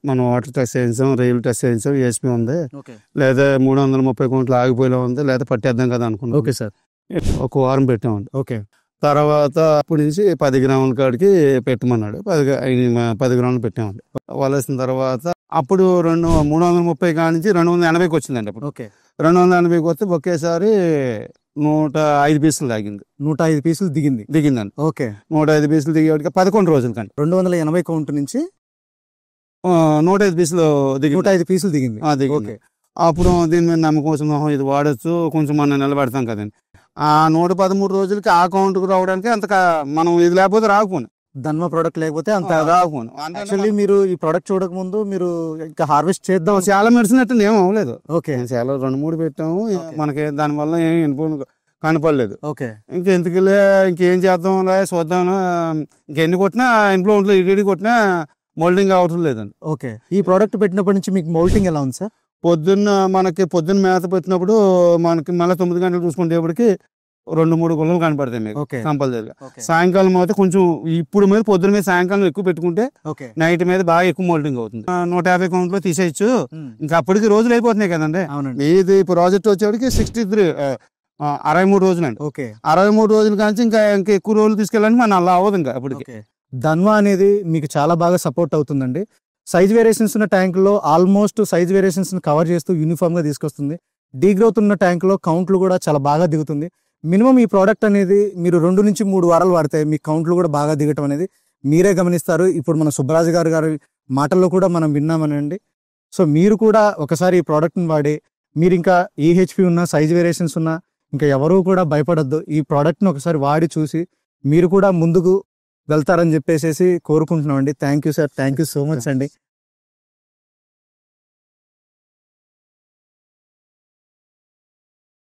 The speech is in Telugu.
మనం వాటర్ టెస్ట్ చేయించాం, రైలు టెస్ట్ చేయించాం, ఏఎస్పీ ఉంది, ఓకే లేదా 330 కౌంట్లు ఆగిపోయేలా ఉంది, లేదా పట్టేద్దాం కదా అనుకున్నాం. Okay sir. ఒక వారం పెట్టామండి. ఓకే తర్వాత అప్పటి నుంచి 10 గ్రాముల కాడికి పెట్టమన్నాడు. 10 గ్రాములు పెట్టామండి. వలేసిన తర్వాత అప్పుడు 330 కాడి నుంచి 280కి వచ్చిందండి. అప్పుడు ఓకే 280కి వస్తే ఒకేసారి 105 పీసులు తాగింది. 105 పీసులు దిగిందండి. ఓకే 105 పీసులు దిగేవాడికి 11 రోజుల కండి 280 కౌంట్ నుంచి 105 పీసులు 105 పీసులు దిగింది. దిగింది. అప్పుడు దీని మీద నమ్మకం వచ్చిన ఇది వాడచ్చు, కొంచెం మనం నిలబెడతాం కదండి. ఆ 113 రోజులకి ఆ కౌంట్కి రావడానికి అంత మనం ఇది లేకపోతే రాకపోను, ధన్మ ప్రోడక్ట్ లేకపోతే అంత రాకపోను. యాక్చువల్లీ మీరు ఈ ప్రోడక్ట్ చూడక ముందు మీరు ఇంకా హార్వెస్ట్ చేద్దాం చాలా మెడిసిన్ అట్టు ఏం అవ్వలేదు. ఓకే చాలా 2-3 పెట్టాము, మనకి దానివల్ల ఏం ఇన్పుట్ కనపడలేదు. ఓకే ఇంకెందుకులే, ఇంకేం చేద్దాం చూద్దాం, ఇంకెన్ని కొట్టినా ఇంట్లో ఇడి కొట్టినా మోల్డింగ్ అవటం లేదండి. ఓకే ఈ ప్రోడక్ట్ పెట్టినప్పటి నుంచి మీకు మోల్టింగ్ ఎలా ఉంది సార్? పొద్దున్న మేత పెట్టినప్పుడు మనకి మళ్ళీ 9 గంటలు చూసుకునేప్పటికి 2-3 గుళ్ళలు కనపడతాయి మీకు కంపల్సరీగా. సాయంకాలం అయితే కొంచెం ఇప్పుడు మీద పొద్దున మీద సాయంకాలం ఎక్కువ పెట్టుకుంటే నైట్ మీద బాగా ఎక్కువ మోల్టింగ్ అవుతుంది. 150 కౌంట్లో తీసేయచ్చు. ఇంకా అప్పటికి రోజులు అయిపోతున్నాయి కదండి. ఇది ప్రాజెక్ట్ వచ్చేవాడికి 63 రోజులండి. 63 రోజుల కానీ ఇంకా ఎక్కువ రోజులు తీసుకెళ్ళాలని మన అలా అవ్వదు ఇంకా అప్పటికి. ధన్వా అనేది మీకు చాలా బాగా సపోర్ట్ అవుతుందండి. సైజ్ వేరియేషన్స్ ఉన్న ట్యాంకులో ఆల్మోస్ట్ సైజ్ వేరియేషన్స్ కవర్ చేస్తూ యూనిఫామ్ గా తీసుకొస్తుంది. డీగ్రోత్ ఉన్న ట్యాంకులో కౌంట్లు కూడా చాలా బాగా దిగుతుంది. మినిమం ఈ ప్రోడక్ట్ అనేది మీరు 2 నుంచి 3 వారాలు వాడితే మీ కౌంట్లు కూడా బాగా దిగటం అనేది మీరే గమనిస్తారు. ఇప్పుడు మన సుబ్బరాజు గారి మాటల్లో కూడా మనం విన్నామనండి. సో మీరు కూడా ఒకసారి ఈ ప్రోడక్ట్ని వాడి మీరు ఇంకా ఈహెచ్పి ఉన్నా సైజ్ వేరియేషన్స్ ఉన్నా ఇంకా ఎవరూ కూడా భయపడద్దు. ఈ ప్రోడక్ట్ని ఒకసారి వాడి చూసి మీరు కూడా ముందుకు వెళ్తారని చెప్పేసి కోరుకుంటున్నాం అండి. Thank you sir, thank you so much అండి.